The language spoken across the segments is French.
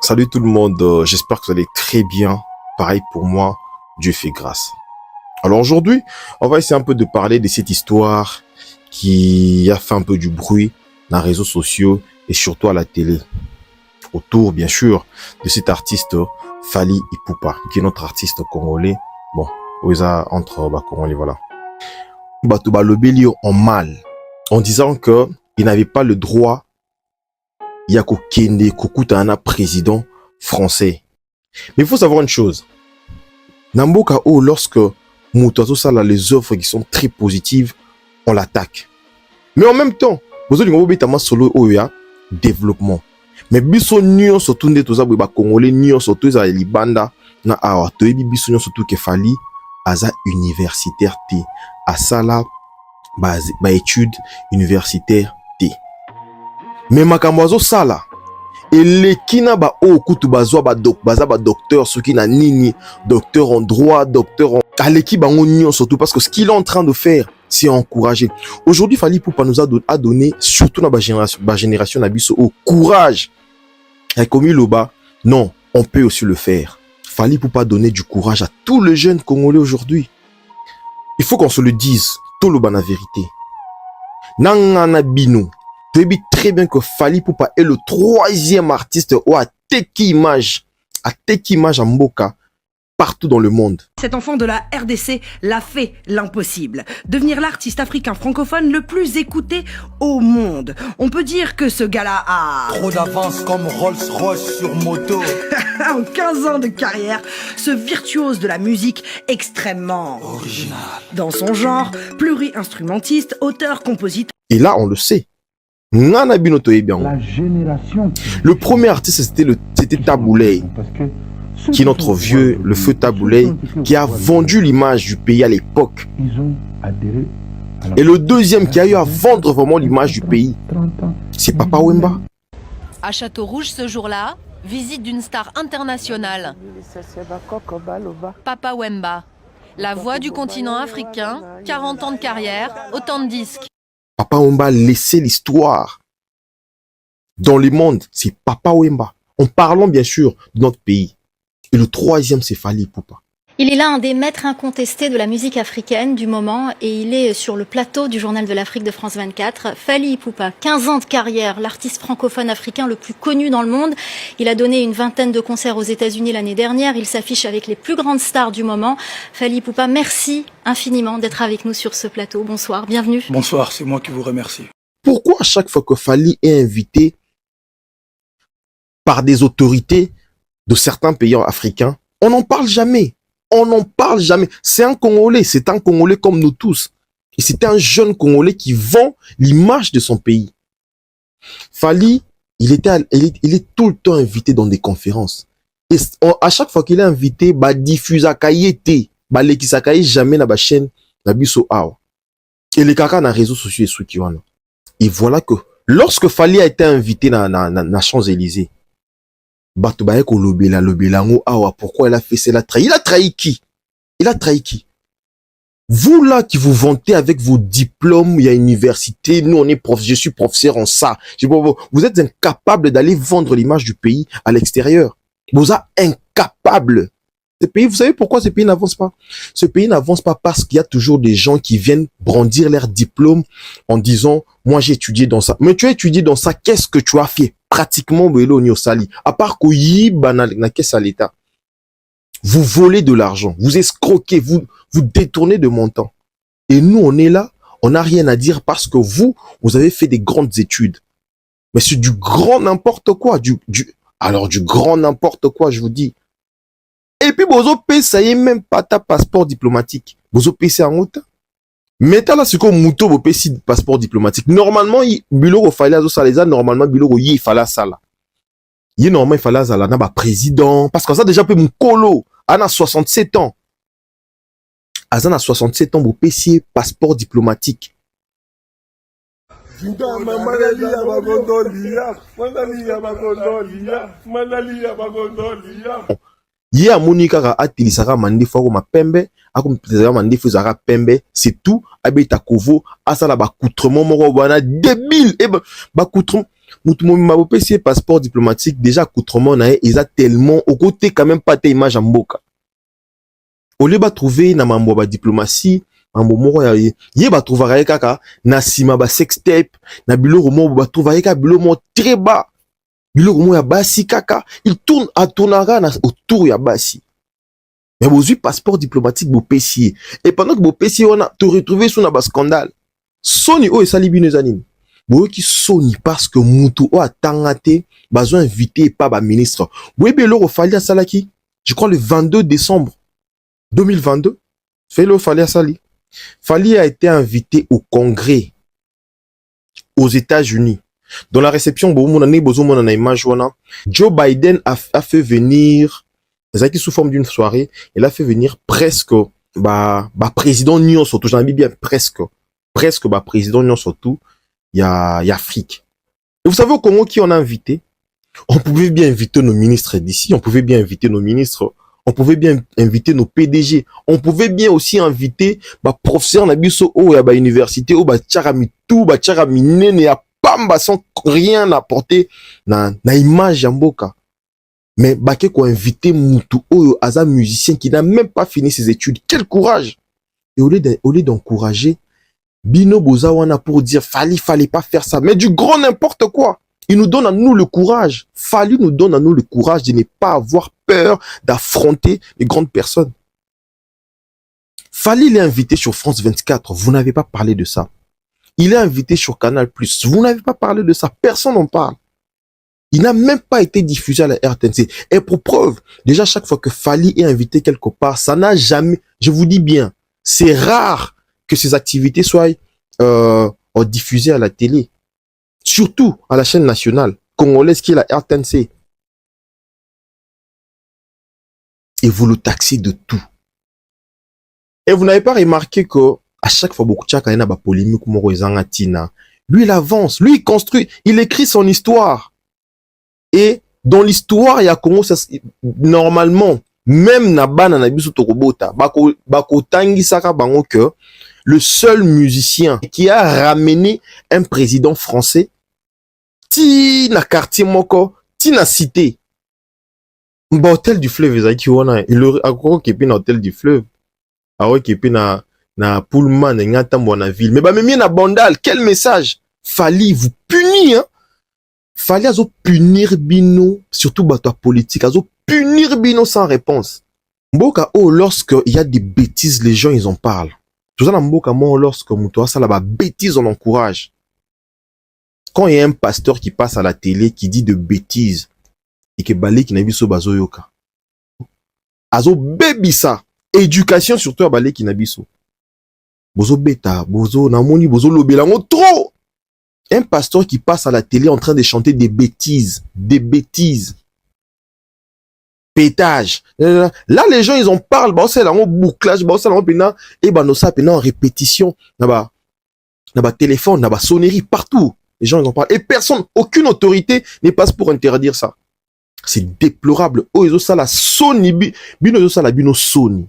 Salut tout le monde, j'espère que vous allez très bien. Pareil pour moi, Dieu fait grâce. Alors aujourd'hui, on va essayer un peu de parler de cette histoire qui a fait un peu du bruit dans les réseaux sociaux et surtout à la télé. Autour, bien sûr, de cet artiste Fally Ipupa, qui est notre artiste congolais. Bon, entre congolais, voilà. Batouba Lobelio en mal, en disant que il n'avait pas le droit Yako Kende Kokutana président français. Mais il faut savoir une chose. Namboka O, lorsque Moutazo Sala les offres qui sont très positives, on l'attaque. Mais en même temps, vous avez dit solo Oya développement. Mais biso nion surtout nde toza ba congolais nion surtout za libanda na awa to ebi biso nion surtout ke Fally aza universitaire T asala ba étude universitaire T. Mais makambo azo sala elekina ba o kutu bazwa baza ba docteur soki na nini, docteur en droit, docteur en aleki bango nion surtout parce que ce qu'il est en train de faire c'est encourager. Aujourd'hui Fally Ipupa nous a donné surtout dans ba génération na biso au courage. Et comme il bas, non, on peut aussi le faire. Fally Ipupa donner du courage à tous les jeunes Congolais aujourd'hui. Il faut qu'on se le dise, tout le bas la vérité. Nangana bino. Tu sais très bien que Fally Ipupa est le troisième artiste ou à teki image à Mboka partout dans le monde. Cet enfant de la RDC l'a fait l'impossible. Devenir l'artiste africain francophone le plus écouté au monde. On peut dire que ce gars-là a... trop d'avance comme Rolls-Royce sur moto. En 15 ans de carrière, ce virtuose de la musique extrêmement... original. Dans son genre, pluri-instrumentiste, auteur, compositeur... Et là, on le sait. La génération. Le premier artiste, c'était Taboulay, qui est notre vieux, le feu Taboulay, qui a vendu l'image du pays à l'époque. Et le deuxième qui a eu à vendre vraiment l'image du pays, c'est Papa Wemba. À Château-Rouge ce jour-là, visite d'une star internationale. Papa Wemba, la voix du continent africain, 40 ans de carrière, autant de disques. Papa Wemba a laissé l'histoire dans le monde, c'est Papa Wemba. En parlant bien sûr de notre pays. Et le troisième, c'est Fally Ipupa. Il est l'un des maîtres incontestés de la musique africaine du moment et il est sur le plateau du Journal de l'Afrique de France 24. Fally Ipupa, 15 ans de carrière, l'artiste francophone africain le plus connu dans le monde. Il a donné une vingtaine de concerts aux États-Unis l'année dernière. Il s'affiche avec les plus grandes stars du moment. Fally Ipupa, merci infiniment d'être avec nous sur ce plateau. Bonsoir, bienvenue. Bonsoir, c'est moi qui vous remercie. Pourquoi à chaque fois que Fally est invité par des autorités de certains pays africains, on n'en parle jamais? On n'en parle jamais. C'est un Congolais comme nous tous. Et c'est un jeune Congolais qui vend l'image de son pays. Fally, il est tout le temps invité dans des conférences. Et à chaque fois qu'il est invité, diffuse à Kayete, lekisakaye jamais na ba chaîne na biso awa. Et les kaka na réseaux sociaux et soukiwana. Et voilà que lorsque Fally a été invité na Champs-Élysées, pourquoi il a fait cela? Il a trahi qui? Il a trahi qui? Vous là qui vous vantez avec vos diplômes, il y a université, nous on est je suis professeur en ça. Vous êtes incapable d'aller vendre l'image du pays à l'extérieur. Vous êtes incapable. Ce pays, vous savez pourquoi ce pays n'avance pas? Ce pays n'avance pas parce qu'il y a toujours des gens qui viennent brandir leur diplôme en disant, moi j'ai étudié dans ça. Mais tu as étudié dans ça, qu'est-ce que tu as fait? Pratiquement, à part na caisse à l'État. Vous volez de l'argent, vous escroquez, vous détournez de mon temps. Et nous, on est là, on n'a rien à dire parce que vous avez fait des grandes études. Mais c'est du grand n'importe quoi, alors du grand n'importe quoi, je vous dis. Et puis, bozo paye, ça y est, même pas ta passeport diplomatique. Bozo paye, c'est en route. Mais t'as là, c'est comme Mouto, vous paye passeport diplomatique. Normalement, Biloro Fally Azo Saleza, normalement, Biloro il fallait ça là. Normalement, il fallait ça là, n'a pas président. Parce que ça, déjà, peu mon colo. Ana 67 ans. Azana 67 ans, vous paye passeport diplomatique. Ye amoni kaka atilisaka mandefu ako mapembe akompezaka mandefu ezaka pembe c'est tout abeta kovo asala bakoutrement moko bana débile et bakoutrement Mutumo mabopesi passeport diplomatique déjà coutrement na ils a tellement au côté quand même pas tes images en mboka. Au lieu ba trouver na mambo ba diplomatie, mambo moko ya ye ba trouver kaka na sima ba sextape, na biloko mo ba trouver kaka biloko mo très bas. Biloko mo ya basi kaka, il tourne à tournera autour ya basi. Mais vous avez passeport diplomatique vous payez. Et pendant que vous payez on a te retrouver sur un scandale. Sony o et Salibine zanine. Vous qui Sony parce que Moutou a tangate, besoin invité pas ba ministre. Vous avez le Fali à Salaki. Je crois le 22 décembre 2022. Fait le Fali à Sali. Fali a été invité au Congrès aux États-Unis. Dans la réception, Joe Biden a fait venir, c'est sous forme d'une soirée, il a fait venir presque président Nyon surtout, j'en ai bien presque président Nyon surtout, il y a Afrique. Et vous savez au Congo qui on a invité? On pouvait bien inviter nos ministres d'ici, on pouvait bien inviter nos ministres, on pouvait bien inviter nos PDG, on pouvait bien aussi inviter professeur Nabiso ou à université ou Tcharamitou, Tcharaminen et à Pamba sans rien apporter na image Mboka. Mais Baké ko invité Moutou ou Aza musicien qui n'a même pas fini ses études. Quel courage! Et au lieu d'encourager Bino Bozawana pour dire fallait pas faire ça, mais du grand n'importe quoi. Il nous donne à nous le courage. Fali nous donne à nous le courage de ne pas avoir peur d'affronter les grandes personnes. Fali l'est invité sur France 24. Vous n'avez pas parlé de ça. Il est invité sur Canal+. Vous n'avez pas parlé de ça. Personne n'en parle. Il n'a même pas été diffusé à la RTNC. Et pour preuve, déjà chaque fois que Fali est invité quelque part, ça n'a jamais, je vous dis bien, c'est rare que ces activités soient diffusées à la télé. Surtout à la chaîne nationale congolaise qui est la RTNC. Et vous le taxez de tout. Et vous n'avez pas remarqué que à chaque fois beaucoup de chaka yana ba polémique lui il avance, lui il construit, il écrit son histoire. Et dans l'histoire il y a Congo ça normalement même na bana na biso tokobota bako tangi saka bango que le seul musicien qui a ramené un président français ti na quartier moko ti na cité hôtel du fleuve ezaki wana il akoko kepi na hôtel du fleuve awo kepi na Pullman ngata na ville mais même na Bandal quel message Fali vous punir hein Fali azo punir bino surtout bato politique azo punir bino sans réponse mboka oh lorsque il y a des bêtises les gens ils en parlent tout ça na mboka mo lorsque muto asala ba bêtises on encourage quand il y a un pasteur qui passe à la télé qui dit de bêtises et que balé qui na biso bazoyoka azo bebisa éducation surtout à balé qui na biso bozo beta bozo namoni bozo lobelango trop un pasteur qui passe à la télé en train de chanter des bêtises pétage là les gens ils en parlent bah c'est là en bouclage bah c'est là en pena et bah no ça pena en répétition na ba téléphone na ba sonnerie partout les gens ils en parlent et personne aucune autorité n'est passe pour interdire ça. C'est déplorable. Oh, ils ont ça la Sony, bino ils ont ça la bino Sony.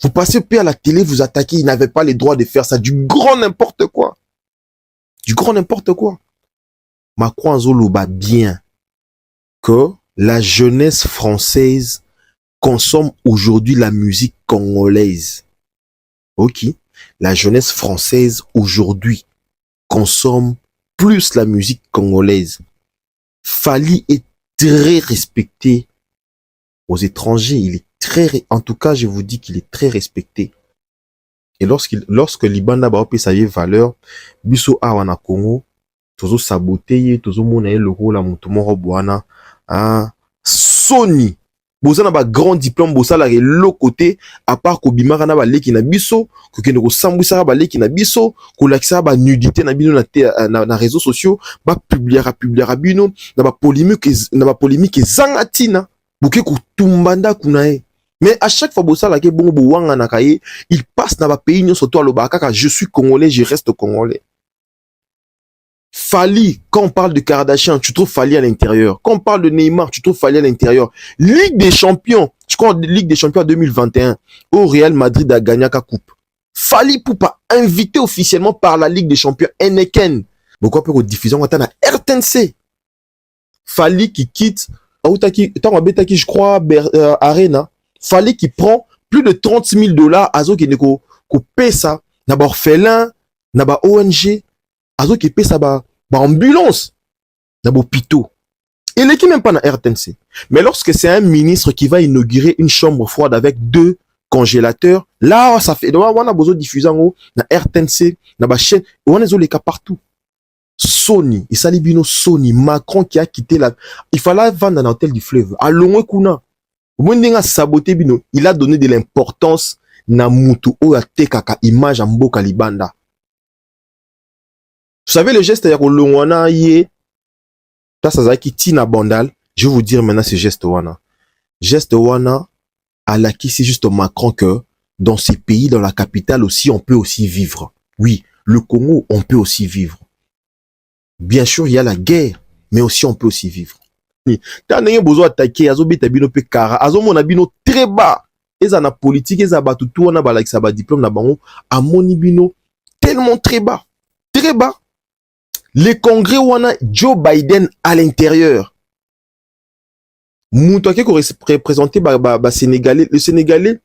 Vous passez à la télé, vous attaquez, ils n'avaient pas les droits de faire ça. Du grand n'importe quoi. Du grand n'importe quoi. Macron Zoloba bien que la jeunesse française consomme aujourd'hui la musique congolaise. Ok. La jeunesse française aujourd'hui consomme plus la musique congolaise. Fali est très respecté aux étrangers, il est très, en tout cas, je vous dis qu'il est très respecté. Et lorsque Libanda ba opé sa valeur, biso awana Congo, tozo saboter, tozo mona le rôle la mutumo bwana, hein, Sony. Bozana ba grand diplôme bosala ke lo côté à part ko bimaka na ba leki na biso ko kende ko sambwisa ba leki na biso ko lakisa ba nudité na bino na réseaux sociaux ba publiera bino na ba polémique zangatina buke ko tumbanda kunae mais à chaque fois bosala ke bongo bowanga na kaye il passe na ba pays nyo surtout aloba kaka je suis congolais je reste congolais. Fali, quand on parle de Kardashian, tu trouves Fali à l'intérieur. Quand on parle de Neymar, tu trouves Fali à l'intérieur. Ligue des champions, je crois Ligue des champions 2021, au Real Madrid a gagné la coupe. Fali Poupa, invité officiellement par la Ligue des champions Heineken. Pourquoi pour diffusion on na RTNC. Fali qui quitte je crois Arena. Fali qui prend plus de 30 000 $ azo qui neko ko paie ça na ba orphelin na ba ONG azo qui paie ça ba ambulance na ba hôpital. Il est même pas na RTNC. Mais lorsque c'est un ministre qui va inaugurer une chambre froide avec 2 congélateurs, là ça fait on a besoin de diffusion na RTNC na ba chaîne on est les cas partout. Sony, et Salibino Sony, Macron qui a quitté la... Il fallait vendre dans l'hôtel du fleuve. À Longwe Kuna. A saboté bino. Il a donné de l'importance na mutu o ya tekaka image mboka libanda. Vous savez le geste ya ko longwana yé. Ça ça qui tina bandal. Je vais vous dire maintenant ce geste wana. Geste wana à la qui c'est juste Macron que dans ces pays, dans la capitale aussi, on peut aussi vivre. Oui, le Congo, on peut aussi vivre. Bien sûr, il y a la guerre, mais aussi on peut aussi vivre. T'as n'ayé besoin d'attaquer, azo beta bino pe kara, azo mon abino très bas. Eza na politique, eza ba tout on a ba like ça ba diplôme na bango, a moni bino tellement très bas. Très bas. Les congrès wana Joe Biden à l'intérieur. Mouto qui représenté ba Sénégalais, le Sénégalais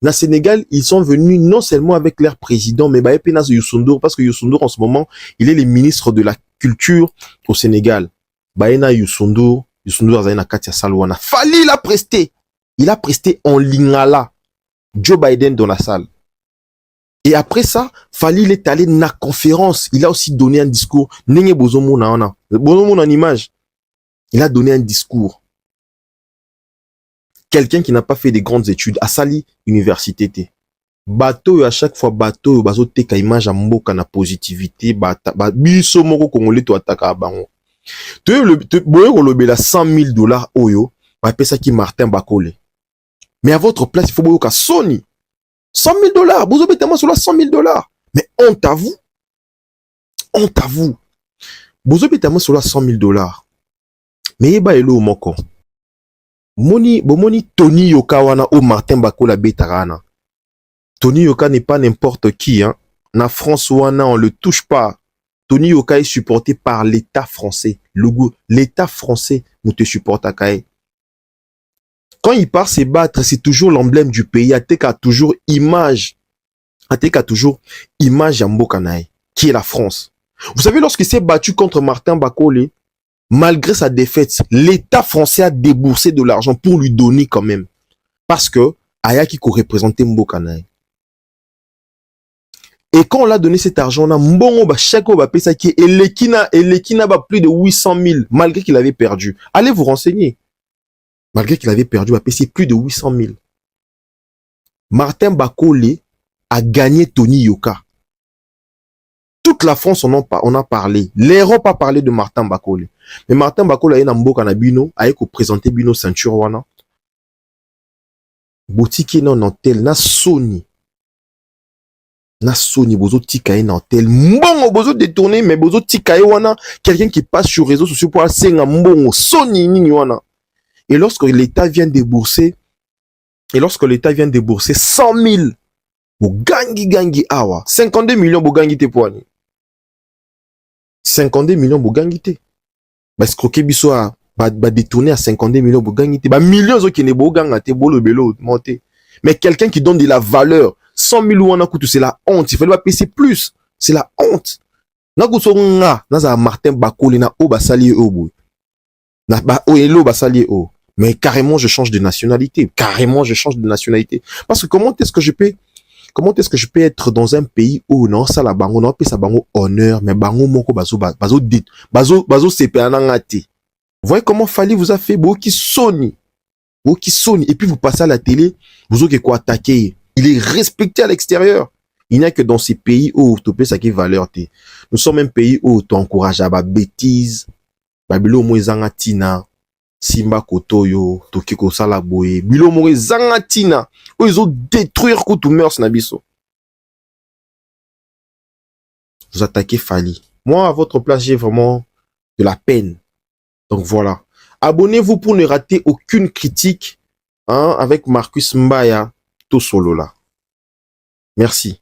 na Sénégal, ils sont venus non seulement avec leur président, mais ba Penas Youssou N'Dour, parce que Youssou N'Dour en ce moment, il est le ministre de la culture au Sénégal. Baena Youssou N'Dour Zaina Katia Salwana. Fali il a presté. Il a presté en lingala. Joe Biden dans la salle. Et après ça, Fali il est allé dans la conférence. Il a aussi donné un discours. Nenge bozomo na ona. Bozomo en image. Il a donné un discours. Quelqu'un qui n'a pas fait de grandes études à Sali Université. Bateau à chaque fois bateau bazo teka image à mboka na positivité biso moko congolais to ataka bango. Boye ko lobela 100 000 $ oyo ba pesa ki Martin Bakole. Mais à votre place il faut boyoka Sony 100 000 $. Bozo betama sur 100 000 $. Mais honte à vous. Honte à vous. Bozo betama sur 100 000 $. Mais eba elo moko. Moni Tony Yoka wana o Martin Bakole betarana. Tony Yoka n'est pas n'importe qui, hein. Na France wana, on le touche pas. Tony Yoka est supporté par l'État français. L'État français nous te supporte à Kaye. Quand il part se battre, c'est toujours l'emblème du pays. Ateka toujours image. Ateka toujours image Yambokanaï, qui est la France. Vous savez, lorsqu'il s'est battu contre Martin Bakole, malgré sa défaite, l'État français a déboursé de l'argent pour lui donner quand même. Parce que Ayaki ko représentait Mbokanaï. Et quand on l'a donné cet argent-là, Mbongo ba chaque ba pesa qui et Lekina ba plus de 800 000 malgré qu'il avait perdu. Allez vous renseigner. Malgré qu'il avait perdu, ba pesa plus de 800 000. Martin Bakole a gagné Tony Yoka. Toute la France on a parlé. L'Europe a parlé de Martin Bakole. Mais Martin Bakole a eu Mboka na bino, a ko présenter bino ceinture wana. Boutique non tel na Sony. Na Sony bozo tikaye na tel mbongo bozo détourner mais bozo tikaye wana quelqu'un qui passe sur réseaux sociaux pour senga mbongo Sony nini wana. Et lorsque l'État vient débourser 100 000 bo gangi awa 52 millions bo gangi te poani 52 millions bo gangi te ba escroquer biso ba détourner à 52 millions bo gangi te ba millions zo qui ne bo ganga te bolo belo monter. Mais quelqu'un qui donne de la valeur 100 000 wana kutu, c'est la honte. Il fallait pas payer plus. C'est la honte. Na kuso nga, na Martin Bakole na o basali o. Na ba o elo basali o. Mais carrément je change de nationalité. Parce que comment est-ce que je peux être dans un pays où non ça la bango non ça bango honneur mais bango moko bazo sepe anangati. Vous voyez comment Fali vous a fait boki Sony et puis vous passez à la télé, vous avez quoi attaquer. Il est respecté à l'extérieur. Il n'y a que dans ces pays où tu peux ça qui valeur. Nous sommes un pays où tu encourages à la bêtise. Babilo mo zangatina, Simba Kotoyo, Tokiko Salaboye, Bilo mo zangatina. Où ils ont détruire tout mœurs nabiso. Vous attaquez Fali. Moi à votre place j'ai vraiment de la peine. Donc voilà. Abonnez-vous pour ne rater aucune critique, hein, avec Marcus Mbaya. Tout solo là. Merci.